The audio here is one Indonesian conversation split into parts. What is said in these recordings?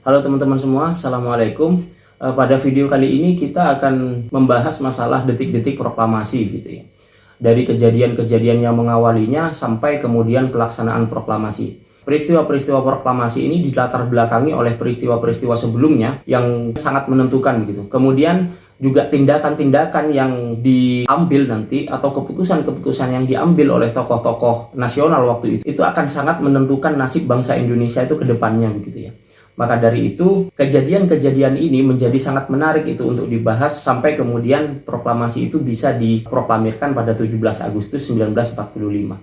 Halo teman-teman semua, Assalamualaikum. Pada video kali ini kita akan membahas masalah detik-detik proklamasi gitu ya. Dari kejadian-kejadian yang mengawalinya sampai kemudian pelaksanaan proklamasi. Peristiwa-peristiwa proklamasi ini dilatar belakangi oleh peristiwa-peristiwa sebelumnya yang sangat menentukan gitu. Kemudian juga tindakan-tindakan yang diambil nanti atau keputusan-keputusan yang diambil oleh tokoh-tokoh nasional waktu itu akan sangat menentukan nasib bangsa Indonesia itu ke depannya begitu ya. Maka dari itu, kejadian-kejadian ini menjadi sangat menarik itu untuk dibahas sampai kemudian proklamasi itu bisa diproklamirkan pada 17 Agustus 1945.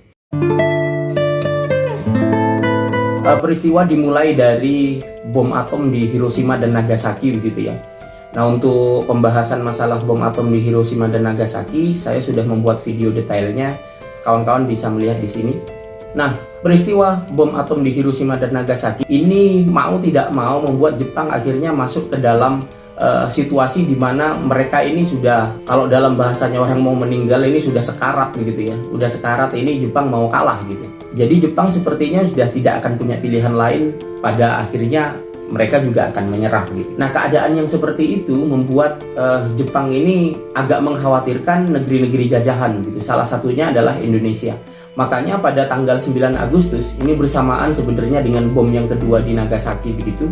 Peristiwa dimulai dari bom atom di Hiroshima dan Nagasaki begitu ya. Nah, untuk pembahasan masalah bom atom di Hiroshima dan Nagasaki, saya sudah membuat video detailnya. Kawan-kawan bisa melihat di sini. Nah, peristiwa bom atom di Hiroshima dan Nagasaki ini mau tidak mau membuat Jepang akhirnya masuk ke dalam situasi di mana mereka ini sudah, kalau dalam bahasanya orang mau meninggal ini sudah sekarat begitu ya. Udah sekarat, ini Jepang mau kalah gitu. Jadi Jepang sepertinya sudah tidak akan punya pilihan lain, pada akhirnya mereka juga akan menyerah gitu. Nah, keadaan yang seperti itu membuat Jepang ini agak mengkhawatirkan negeri-negeri jajahan gitu. Salah satunya adalah Indonesia. Makanya pada tanggal 9 Agustus ini bersamaan sebenarnya dengan bom yang kedua di Nagasaki begitu,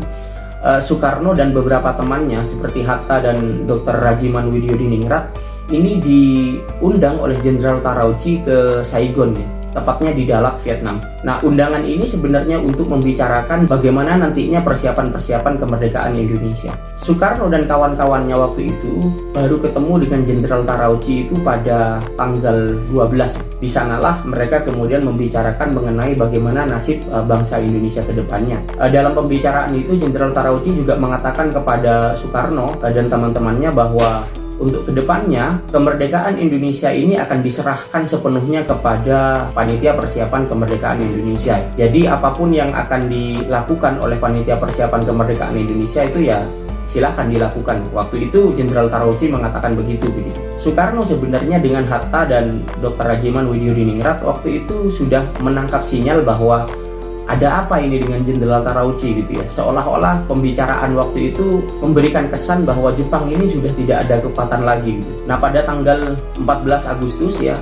Soekarno dan beberapa temannya seperti Hatta dan Dr. Rajiman Widyodiningrat ini diundang oleh Jenderal Tarauchi ke Saigon ya, tepatnya di Dalat, Vietnam. Nah, undangan ini sebenarnya untuk membicarakan bagaimana nantinya persiapan-persiapan kemerdekaan Indonesia. Soekarno dan kawan-kawannya waktu itu baru ketemu dengan Jenderal Tarauchi itu pada tanggal 12. Di sanalah mereka kemudian membicarakan mengenai bagaimana nasib bangsa Indonesia ke depannya. Dalam pembicaraan itu Jenderal Tarauchi juga mengatakan kepada Soekarno dan teman-temannya bahwa untuk kedepannya, kemerdekaan Indonesia ini akan diserahkan sepenuhnya kepada Panitia Persiapan Kemerdekaan Indonesia. Jadi apapun yang akan dilakukan oleh Panitia Persiapan Kemerdekaan Indonesia itu ya silahkan dilakukan. Waktu itu Jenderal Tarauchi mengatakan begitu. Soekarno sebenarnya dengan Hatta dan Dr. Rajiman Widyodiningrat waktu itu sudah menangkap sinyal bahwa ada apa ini dengan Jenderal Tarauchi gitu ya. Seolah-olah pembicaraan waktu itu memberikan kesan bahwa Jepang ini sudah tidak ada kekuatan lagi gitu. Nah, pada tanggal 14 Agustus ya,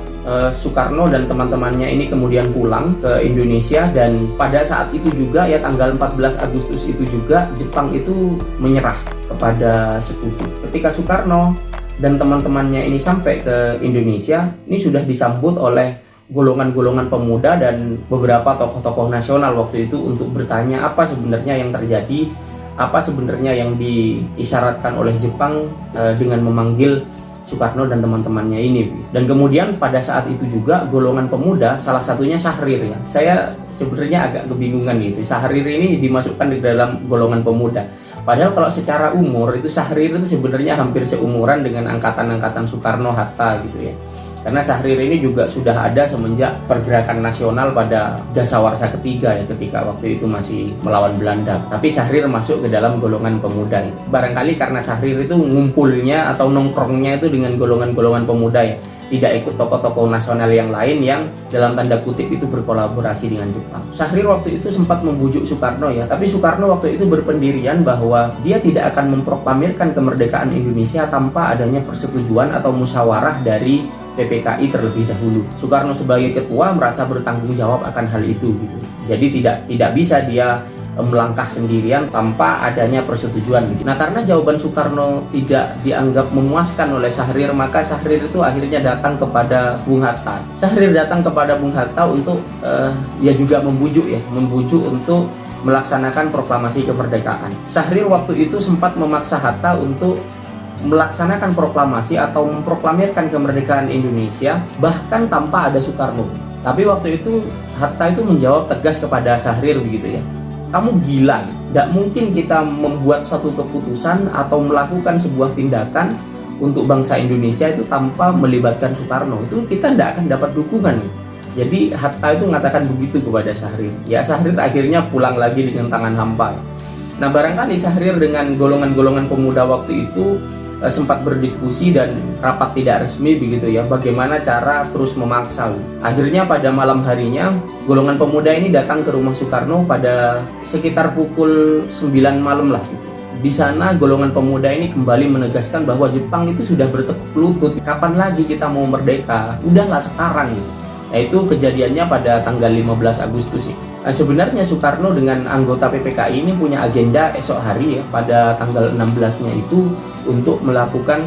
Soekarno dan teman-temannya ini kemudian pulang ke Indonesia, dan pada saat itu juga ya, tanggal 14 Agustus itu juga Jepang itu menyerah kepada sekutu. Ketika Soekarno dan teman-temannya ini sampai ke Indonesia, ini sudah disambut oleh golongan-golongan pemuda dan beberapa tokoh-tokoh nasional waktu itu untuk bertanya apa sebenarnya yang terjadi, apa sebenarnya yang diisyaratkan oleh Jepang dengan memanggil Soekarno dan teman-temannya ini. Dan kemudian pada saat itu juga golongan pemuda, salah satunya Syahrir ya. Saya sebenarnya agak kebingungan gitu. Syahrir ini dimasukkan di dalam golongan pemuda. Padahal kalau secara umur itu Syahrir itu sebenarnya hampir seumuran dengan angkatan-angkatan Soekarno, Hatta gitu ya. Karena Syahrir ini juga sudah ada semenjak pergerakan nasional pada Dasawarsa ketiga ya, ketika waktu itu masih melawan Belanda. Tapi Syahrir masuk ke dalam golongan pemuda. Barangkali karena Syahrir itu ngumpulnya atau nongkrongnya itu dengan golongan-golongan pemuda ya, tidak ikut tokoh-tokoh nasional yang lain yang dalam tanda kutip itu berkolaborasi dengan Jepang. Syahrir waktu itu sempat membujuk Soekarno ya, tapi Soekarno waktu itu berpendirian bahwa dia tidak akan memproklamirkan kemerdekaan Indonesia tanpa adanya persetujuan atau musyawarah dari PPKI terlebih dahulu. Soekarno sebagai ketua merasa bertanggung jawab akan hal itu gitu. Jadi tidak bisa dia melangkah sendirian tanpa adanya persetujuan gitu. Nah, karena jawaban Soekarno tidak dianggap memuaskan oleh Syahrir, maka Syahrir itu akhirnya datang kepada Bung Hatta. Syahrir datang kepada Bung Hatta untuk ya juga membujuk untuk melaksanakan proklamasi kemerdekaan. Syahrir waktu itu sempat memaksa Hatta untuk melaksanakan proklamasi atau memproklamirkan kemerdekaan Indonesia bahkan tanpa ada Soekarno. Tapi waktu itu Hatta itu menjawab tegas kepada Syahrir begitu ya. Kamu gila, tidak mungkin kita membuat suatu keputusan atau melakukan sebuah tindakan untuk bangsa Indonesia itu tanpa melibatkan Soekarno. Itu kita tidak akan dapat dukungan nih. Jadi Hatta itu mengatakan begitu kepada Syahrir. Ya, Syahrir akhirnya pulang lagi dengan tangan hampa. Nah, barangkali Syahrir dengan golongan-golongan pemuda waktu itu sempat berdiskusi dan rapat tidak resmi begitu ya, bagaimana cara terus memaksa. Akhirnya pada malam harinya golongan pemuda ini datang ke rumah Soekarno pada sekitar pukul 9 malam lah. Di sana golongan pemuda ini kembali menegaskan bahwa Jepang itu sudah bertekuk lutut, kapan lagi kita mau merdeka, udahlah sekarang gitu. Itu kejadiannya pada tanggal 15 Agustus sih. Nah, sebenarnya Soekarno dengan anggota PPKI ini punya agenda esok hari ya, pada tanggal 16-nya itu untuk melakukan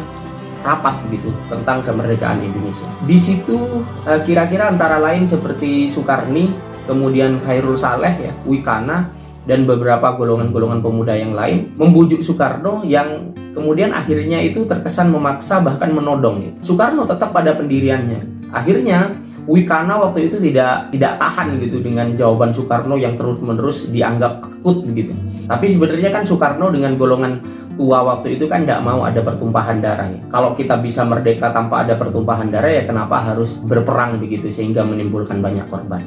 rapat gitu tentang kemerdekaan Indonesia. Di situ kira-kira antara lain seperti Soekarni, kemudian Khairul Saleh ya, Wikana, dan beberapa golongan-golongan pemuda yang lain membujuk Soekarno yang kemudian akhirnya itu terkesan memaksa bahkan menodong gitu. Soekarno tetap pada pendiriannya. Akhirnya Wikana waktu itu tidak tahan gitu dengan jawaban Soekarno yang terus-menerus dianggap takut begitu. Tapi sebenarnya kan Soekarno dengan golongan tua waktu itu kan tidak mau ada pertumpahan darah ya. Kalau kita bisa merdeka tanpa ada pertumpahan darah ya kenapa harus berperang begitu sehingga menimbulkan banyak korban.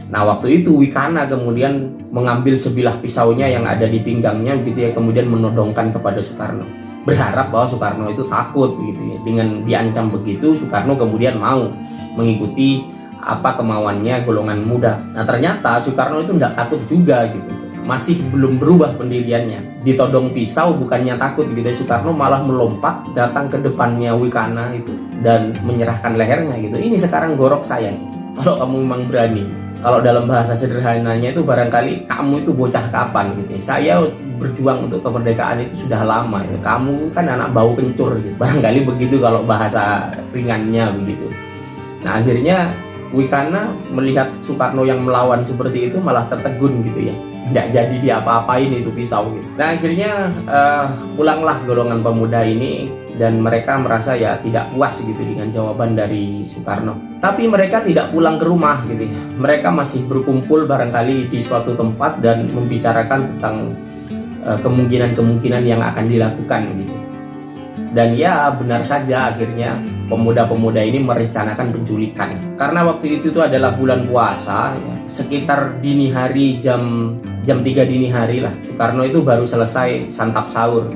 Nah waktu itu Wikana kemudian mengambil sebilah pisaunya yang ada di pinggangnya gitu ya, kemudian menodongkan kepada Soekarno, berharap bahwa Soekarno itu takut begitu ya. Dengan diancam begitu Soekarno kemudian mau mengikuti apa kemauannya golongan muda. Nah ternyata Soekarno itu tidak takut juga gitu, masih belum berubah pendiriannya. Ditodong pisau bukannya takut gitu, Soekarno malah melompat datang ke depannya Wikana itu dan menyerahkan lehernya gitu. Ini sekarang gorok saya gitu. Kalau kamu memang berani. Kalau dalam bahasa sederhananya itu barangkali kamu itu bocah kapan gitu ya. Saya berjuang untuk kemerdekaan itu sudah lama ya. Kamu kan anak bau kencur gitu. Barangkali begitu kalau bahasa ringannya begitu. Nah akhirnya Wikana melihat Soekarno yang melawan seperti itu malah tertegun gitu ya, tidak jadi diapa-apain itu pisau gitu. Nah akhirnya pulanglah golongan pemuda ini dan mereka merasa ya tidak puas gitu dengan jawaban dari Soekarno. Tapi mereka tidak pulang ke rumah gitu ya, mereka masih berkumpul barangkali di suatu tempat dan membicarakan tentang kemungkinan-kemungkinan yang akan dilakukan gitu. Dan ya benar saja akhirnya pemuda-pemuda ini merencanakan penculikan. Karena waktu itu adalah bulan puasa ya, sekitar dini hari jam 3 dini hari lah. Soekarno itu baru selesai santap sahur,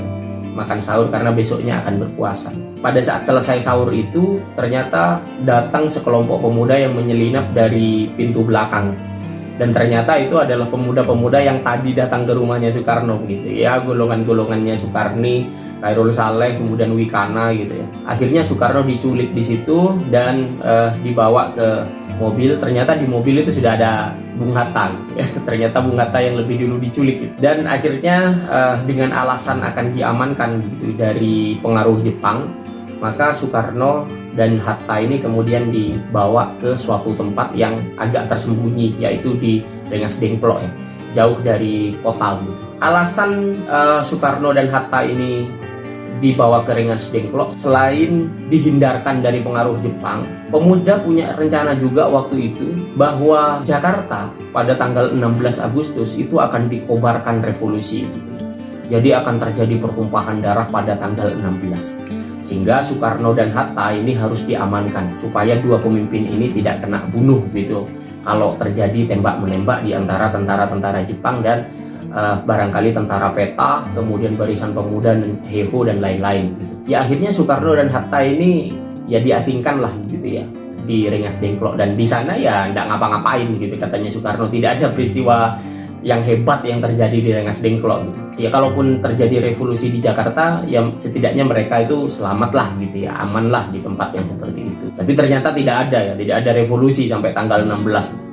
makan sahur karena besoknya akan berpuasa. Pada saat selesai sahur itu ternyata datang sekelompok pemuda yang menyelinap dari pintu belakang. Dan ternyata itu adalah pemuda-pemuda yang tadi datang ke rumahnya Soekarno gitu ya, golongan-golongannya Soekarni, Khairul Saleh, kemudian Wikana gitu ya. Akhirnya Soekarno diculik di situ dan dibawa ke mobil. Ternyata di mobil itu sudah ada Bung Hatta gitu ya. Ternyata Bung Hatta yang lebih dulu diculik gitu. Dan akhirnya dengan alasan akan diamankan gitu dari pengaruh Jepang, maka Soekarno dan Hatta ini kemudian dibawa ke suatu tempat yang agak tersembunyi, yaitu di Rengas Dengklok ya, jauh dari kota gitu. Alasan Soekarno dan Hatta ini dibawa ke Rengas Dengklok selain dihindarkan dari pengaruh Jepang, pemuda punya rencana juga waktu itu bahwa Jakarta pada tanggal 16 Agustus itu akan dikobarkan revolusi gitu. Jadi akan terjadi pertumpahan darah pada tanggal 16. Sehingga Soekarno dan Hatta ini harus diamankan supaya dua pemimpin ini tidak kena bunuh gitu kalau terjadi tembak-menembak di antara tentara-tentara Jepang dan barangkali tentara peta, kemudian barisan pemuda dan Heho dan lain-lain gitu. Ya akhirnya Soekarno dan Hatta ini ya diasingkan lah gitu ya di Rengas Dengklok, dan di sana ya nggak ngapa-ngapain gitu katanya Soekarno, tidak ada peristiwa yang hebat yang terjadi di Rengas Dengklok gitu. Ya kalaupun terjadi revolusi di Jakarta ya setidaknya mereka itu selamat lah gitu ya, aman lah di tempat yang seperti itu. Tapi ternyata tidak ada revolusi sampai tanggal 16 gitu.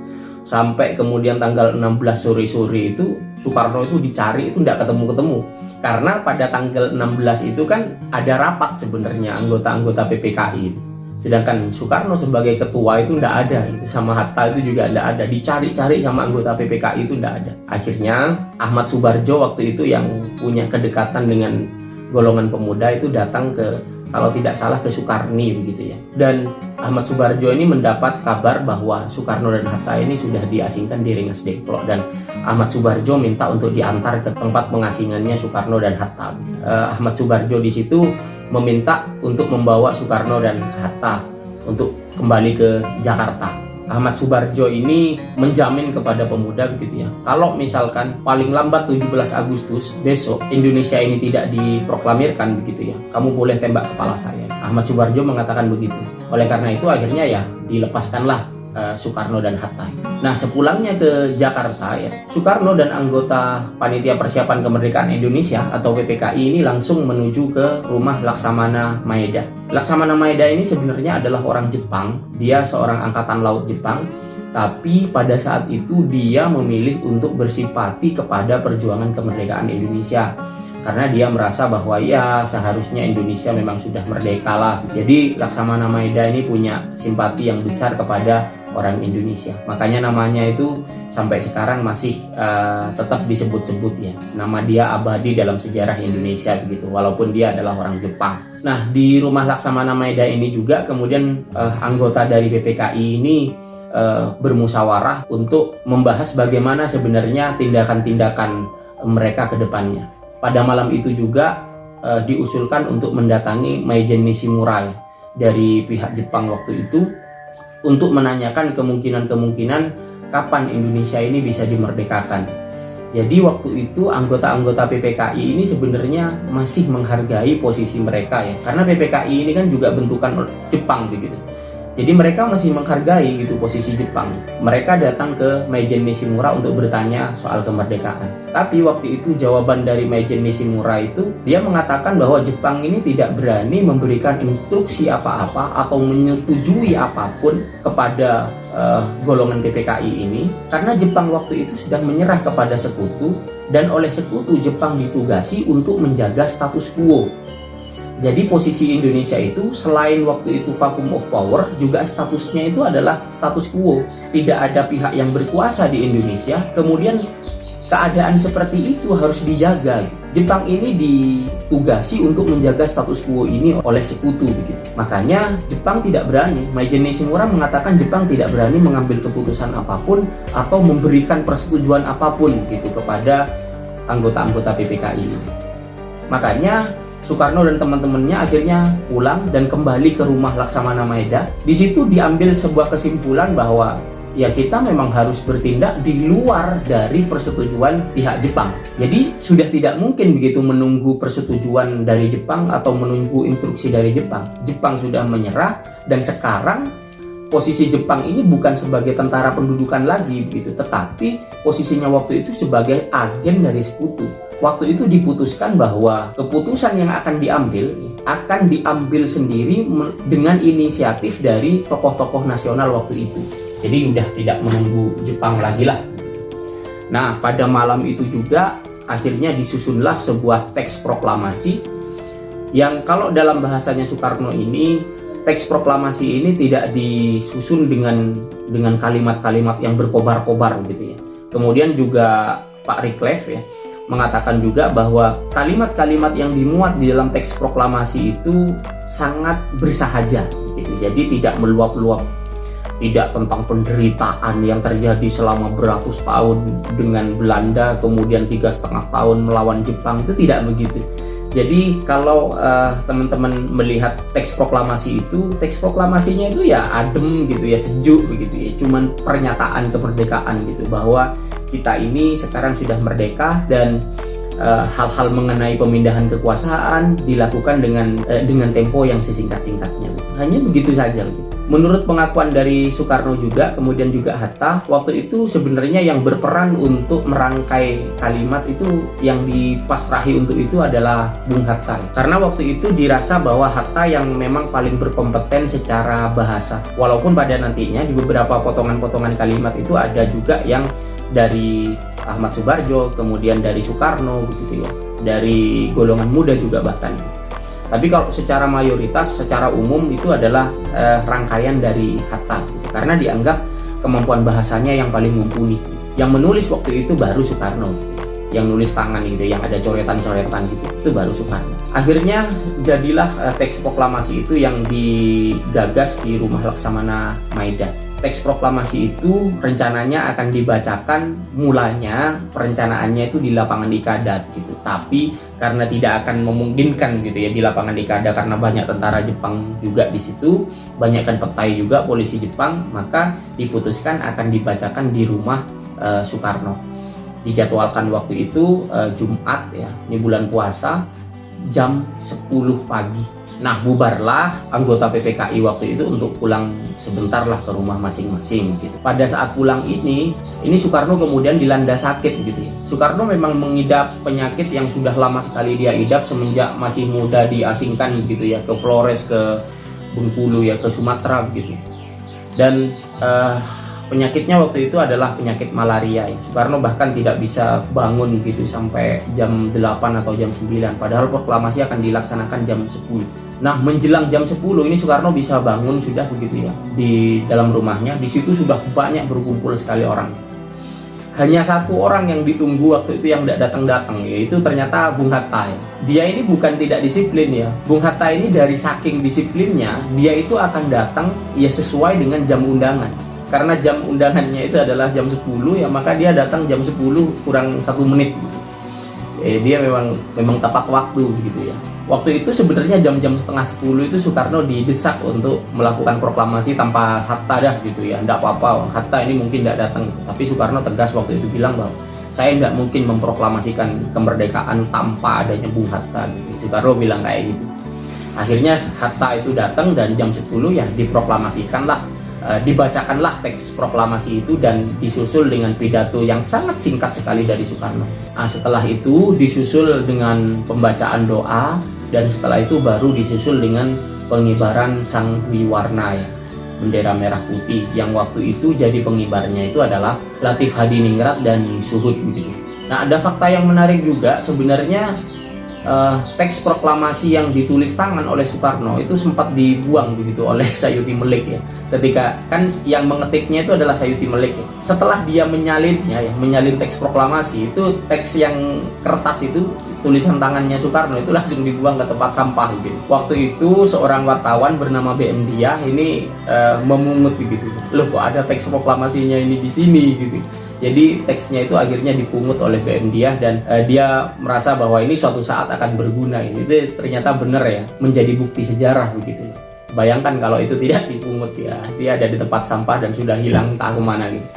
Sampai kemudian tanggal 16 sore-sore itu Soekarno itu dicari itu tidak ketemu-ketemu. Karena pada tanggal 16 itu kan ada rapat sebenarnya anggota-anggota PPKI. Sedangkan Soekarno sebagai ketua itu tidak ada gitu. Sama Hatta itu juga tidak ada, dicari-cari sama anggota PPKI itu tidak ada. Akhirnya Ahmad Subarjo waktu itu yang punya kedekatan dengan golongan pemuda itu datang ke, kalau tidak salah ke Soekarni begitu ya. Dan Ahmad Subarjo ini mendapat kabar bahwa Soekarno dan Hatta ini sudah diasingkan di Rengas Dengklok, dan Ahmad Subarjo minta untuk diantar ke tempat pengasingannya Soekarno dan Hatta. Ahmad Subarjo di situ meminta untuk membawa Soekarno dan Hatta untuk kembali ke Jakarta. Ahmad Subarjo ini menjamin kepada pemuda begitu ya, kalau misalkan paling lambat 17 Agustus besok Indonesia ini tidak diproklamirkan begitu ya, kamu boleh tembak kepala saya. Ahmad Subarjo mengatakan begitu. Oleh karena itu akhirnya ya dilepaskanlah Soekarno dan Hatta. Nah, sepulangnya ke Jakarta ya, Soekarno dan anggota Panitia Persiapan Kemerdekaan Indonesia atau PPKI ini langsung menuju ke rumah Laksamana Maeda. Laksamana Maeda ini sebenarnya adalah orang Jepang, dia seorang angkatan laut Jepang, tapi pada saat itu dia memilih untuk bersimpati kepada perjuangan kemerdekaan Indonesia. Karena dia merasa bahwa ya seharusnya Indonesia memang sudah merdeka lah. Jadi Laksamana Maeda ini punya simpati yang besar kepada orang Indonesia. Makanya namanya itu sampai sekarang masih tetap disebut-sebut ya. Nama dia abadi dalam sejarah Indonesia begitu, walaupun dia adalah orang Jepang. Nah, di rumah Laksamana Maeda ini juga kemudian anggota dari PPKI ini bermusyawarah untuk membahas bagaimana sebenarnya tindakan-tindakan mereka ke depannya. Pada malam itu juga diusulkan untuk mendatangi Maizen Nishimura ya, dari pihak Jepang waktu itu untuk menanyakan kemungkinan-kemungkinan kapan Indonesia ini bisa dimerdekakan. Jadi waktu itu anggota-anggota PPKI ini sebenarnya masih menghargai posisi mereka ya, karena PPKI ini kan juga bentukan Jepang begitu. Jadi mereka masih menghargai gitu posisi Jepang. Mereka datang ke Maizen Nishimura untuk bertanya soal kemerdekaan. Tapi waktu itu jawaban dari Maizen Nishimura itu, dia mengatakan bahwa Jepang ini tidak berani memberikan instruksi apa-apa atau menyetujui apapun kepada golongan PPKI ini, karena Jepang waktu itu sudah menyerah kepada sekutu, dan oleh sekutu Jepang ditugasi untuk menjaga status quo. Jadi posisi Indonesia itu selain waktu itu vacuum of power, juga statusnya itu adalah status quo. Tidak ada pihak yang berkuasa di Indonesia, kemudian keadaan seperti itu harus dijaga. Jepang ini ditugasi untuk menjaga status quo ini oleh sekutu begitu. Makanya Jepang tidak berani, Maizen Nishimura mengatakan Jepang tidak berani mengambil keputusan apapun atau memberikan persetujuan apapun gitu kepada anggota-anggota PPKI ini. Makanya Soekarno dan teman-temannya akhirnya pulang dan kembali ke rumah Laksamana Maeda. Di situ diambil sebuah kesimpulan bahwa ya kita memang harus bertindak di luar dari persetujuan pihak Jepang. Jadi sudah tidak mungkin begitu menunggu persetujuan dari Jepang atau menunggu instruksi dari Jepang. Jepang sudah menyerah dan sekarang posisi Jepang ini bukan sebagai tentara pendudukan lagi begitu, tetapi posisinya waktu itu sebagai agen dari sekutu. Waktu itu diputuskan bahwa keputusan yang akan diambil sendiri dengan inisiatif dari tokoh-tokoh nasional waktu itu. Jadi udah tidak menunggu Jepang lagi lah. Nah, pada malam itu juga akhirnya disusunlah sebuah teks proklamasi yang kalau dalam bahasanya Soekarno ini, teks proklamasi ini tidak disusun dengan kalimat-kalimat yang berkobar-kobar gitu ya. Kemudian juga Pak Reclef ya mengatakan juga bahwa kalimat-kalimat yang dimuat di dalam teks proklamasi itu sangat bersahaja gitu. Jadi tidak meluap-luap, tidak tentang penderitaan yang terjadi selama beratus tahun dengan Belanda, kemudian 3,5 tahun melawan Jepang, itu tidak begitu. Jadi kalau teman-teman melihat teks proklamasi itu, teks proklamasinya itu ya adem gitu ya, sejuk begitu ya, cuman pernyataan kemerdekaan gitu, bahwa kita ini sekarang sudah merdeka dan hal-hal mengenai pemindahan kekuasaan dilakukan dengan tempo yang sesingkat-singkatnya. Hanya begitu saja gitu. Menurut pengakuan dari Soekarno juga, kemudian juga Hatta, waktu itu sebenarnya yang berperan untuk merangkai kalimat itu, yang dipasrahi untuk itu adalah Bung Hatta. Karena waktu itu dirasa bahwa Hatta yang memang paling berkompeten secara bahasa. Walaupun pada nantinya di beberapa potongan-potongan kalimat itu ada juga yang dari Ahmad Subarjo, kemudian dari Soekarno begitu ya, dari golongan muda juga bahkan. Tapi kalau secara mayoritas, secara umum itu adalah rangkaian dari Hatta gitu. Karena dianggap kemampuan bahasanya yang paling mumpuni. Yang menulis waktu itu baru Soekarno gitu. Yang nulis tangan gitu, yang ada coretan-coretan gitu, itu baru Soekarno. Akhirnya jadilah teks proklamasi itu yang digagas di rumah Laksamana Maeda. teks proklamasi itu rencananya akan dibacakan, mulanya perencanaannya itu di lapangan Ikada gitu. Tapi karena tidak akan memungkinkan gitu ya di lapangan Ikada karena banyak tentara Jepang juga di situ, banyak kan petai juga polisi Jepang, maka diputuskan akan dibacakan di rumah Soekarno. Dijadwalkan waktu itu Jumat ya, ini bulan puasa, jam 10 pagi. Nah, bubarlah anggota PPKI waktu itu untuk pulang sebentar lah ke rumah masing-masing gitu. Pada saat pulang ini Soekarno kemudian dilanda sakit gitu ya. Soekarno memang mengidap penyakit yang sudah lama sekali dia idap semenjak masih muda diasingkan gitu ya, ke Flores, ke Bengkulu ya, ke Sumatera gitu. Dan penyakitnya waktu itu adalah penyakit malaria ya. Soekarno bahkan tidak bisa bangun gitu sampai jam 8 atau jam 9, padahal proklamasi akan dilaksanakan jam 10. Nah, menjelang jam 10 ini Soekarno bisa bangun sudah begitu ya, di dalam rumahnya. Di situ sudah banyak berkumpul sekali orang. Hanya satu orang yang ditunggu waktu itu yang tidak datang-datang, yaitu ternyata Bung Hatta ya. Dia ini bukan tidak disiplin ya. Bung Hatta ini dari saking disiplinnya, dia itu akan datang ya sesuai dengan jam undangan. Karena jam undangannya itu adalah jam 10 ya, maka dia datang jam 10 kurang 1 menit gitu. Dia memang tepat waktu gitu ya. Waktu itu sebenarnya jam-jam setengah 10 itu Soekarno didesak untuk melakukan proklamasi tanpa Hatta dah gitu ya. Tidak apa-apa, Hatta ini mungkin tidak datang. Tapi Soekarno tegas waktu itu bilang bahwa saya tidak mungkin memproklamasikan kemerdekaan tanpa adanya Bung Hatta gitu. Soekarno bilang kayak gitu. Akhirnya Hatta itu datang dan jam 10 ya diproklamasikanlah, dibacakanlah teks proklamasi itu dan disusul dengan pidato yang sangat singkat sekali dari Soekarno. Nah, setelah itu disusul dengan pembacaan doa, dan setelah itu baru disusul dengan pengibaran Sang Dwi Warna ya, bendera merah putih, yang waktu itu jadi pengibarnya itu adalah Latif Hadiningrat dan Suhut begitu. Nah, ada fakta yang menarik juga sebenarnya. Teks proklamasi yang ditulis tangan oleh Soekarno itu sempat dibuang begitu oleh Sayuti Melik ya. Ketika kan yang mengetiknya itu adalah Sayuti Melik ya. Setelah dia menyalinnya ya, menyalin teks proklamasi itu, teks yang kertas itu tulisan tangannya Soekarno itu langsung dibuang ke tempat sampah gitu. Waktu itu seorang wartawan bernama BM Diah ini memungut begitu. Loh, kok ada teks proklamasinya ini di sini gitu. Jadi teksnya itu akhirnya dipungut oleh BM Diah dan dia merasa bahwa ini suatu saat akan berguna. Ini ternyata benar ya, menjadi bukti sejarah begitu. Bayangkan kalau itu tidak dipungut ya, dia ada di tempat sampah dan sudah hilang entah kemana gitu.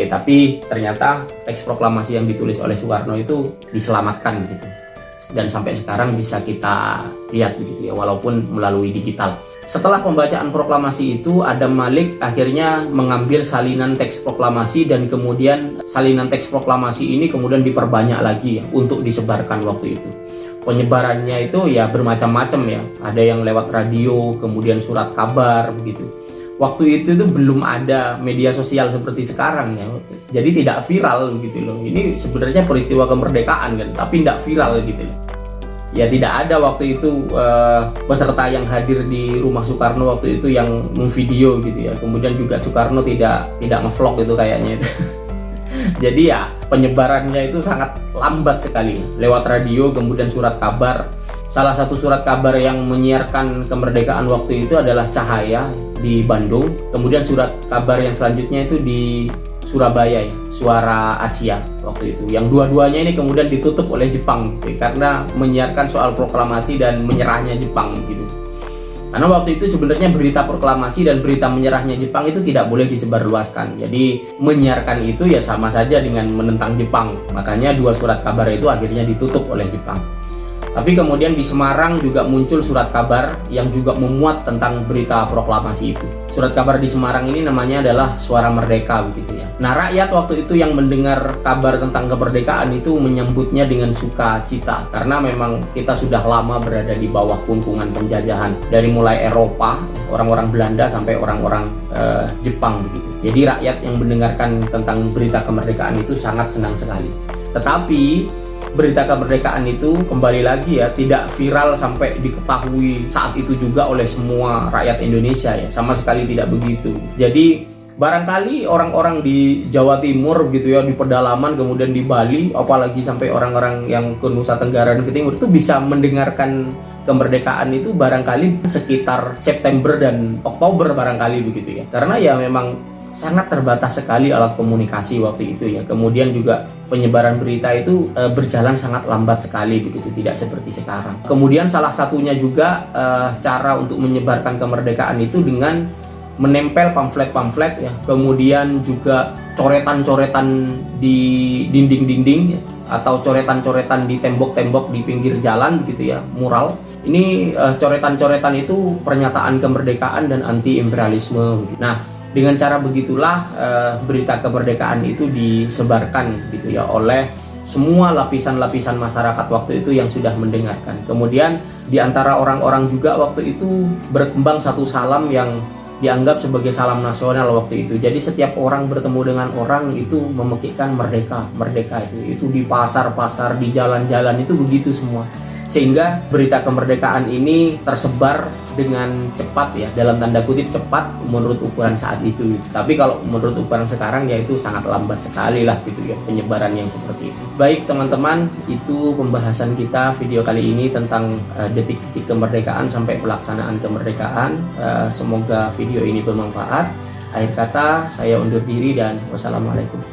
Tapi ternyata teks proklamasi yang ditulis oleh Soekarno itu diselamatkan gitu. Dan sampai sekarang bisa kita lihat begitu ya, walaupun melalui digital. Setelah pembacaan proklamasi itu, Adam Malik akhirnya mengambil salinan teks proklamasi dan kemudian salinan teks proklamasi ini kemudian diperbanyak lagi ya, untuk disebarkan waktu itu. Penyebarannya itu ya bermacam-macam ya, ada yang lewat radio, kemudian surat kabar begitu. Waktu itu tuh belum ada media sosial seperti sekarang ya, jadi tidak viral gitu loh. Ini sebenarnya peristiwa kemerdekaan kan, tapi tidak viral gitu loh. Ya tidak ada waktu itu peserta yang hadir di rumah Soekarno waktu itu yang memvideo gitu ya. Kemudian juga Soekarno tidak ngevlog itu kayaknya itu. Jadi ya penyebarannya itu sangat lambat sekali, lewat radio kemudian surat kabar. Salah satu surat kabar yang menyiarkan kemerdekaan waktu itu adalah Cahaya di Bandung. Kemudian surat kabar yang selanjutnya itu di Surabaya ya, Suara Asia waktu itu. Yang dua-duanya ini kemudian ditutup oleh Jepang gitu, karena menyiarkan soal proklamasi dan menyerahnya Jepang gitu. Karena waktu itu sebenarnya berita proklamasi dan berita menyerahnya Jepang itu tidak boleh disebarluaskan. Jadi menyiarkan itu ya sama saja dengan menentang Jepang. Makanya dua surat kabar itu akhirnya ditutup oleh Jepang. Tapi kemudian di Semarang juga muncul surat kabar yang juga memuat tentang berita proklamasi itu. Surat kabar di Semarang ini namanya adalah Suara Merdeka begitu ya. Nah, rakyat waktu itu yang mendengar kabar tentang kemerdekaan itu menyambutnya dengan sukacita, karena memang kita sudah lama berada di bawah kungkungan penjajahan dari mulai Eropa, orang-orang Belanda sampai orang-orang Jepang begitu. Jadi rakyat yang mendengarkan tentang berita kemerdekaan itu sangat senang sekali. Tetapi berita kemerdekaan itu kembali lagi ya tidak viral sampai diketahui saat itu juga oleh semua rakyat Indonesia ya, sama sekali tidak begitu. Jadi barangkali orang-orang di Jawa Timur gitu ya, di pedalaman, kemudian di Bali, apalagi sampai orang-orang yang ke Nusa Tenggara dan ke Timur itu bisa mendengarkan kemerdekaan itu barangkali sekitar September dan Oktober barangkali begitu ya. Karena ya memang sangat terbatas sekali alat komunikasi waktu itu ya. Kemudian juga penyebaran berita itu berjalan sangat lambat sekali begitu, tidak seperti sekarang. Kemudian salah satunya juga cara untuk menyebarkan kemerdekaan itu dengan menempel pamflet-pamflet ya. Kemudian juga coretan-coretan di dinding-dinding ya, atau coretan-coretan di tembok-tembok di pinggir jalan begitu ya, mural. Ini coretan-coretan itu pernyataan kemerdekaan dan anti imperialisme. Nah, dengan cara begitulah berita kemerdekaan itu disebarkan gitu ya oleh semua lapisan-lapisan masyarakat waktu itu yang sudah mendengarkan. Kemudian di antara orang-orang juga waktu itu berkembang satu salam yang dianggap sebagai salam nasional waktu itu. Jadi setiap orang bertemu dengan orang itu memekikkan merdeka, merdeka itu di pasar-pasar, di jalan-jalan itu begitu semua. Sehingga berita kemerdekaan ini tersebar dengan cepat ya, dalam tanda kutip cepat menurut ukuran saat itu. Tapi kalau menurut ukuran sekarang ya itu sangat lambat sekali lah gitu ya, penyebaran yang seperti itu. Baik teman-teman, itu pembahasan kita video kali ini tentang detik-detik kemerdekaan sampai pelaksanaan kemerdekaan. Semoga video ini bermanfaat. Akhir kata saya undur diri dan wassalamualaikum.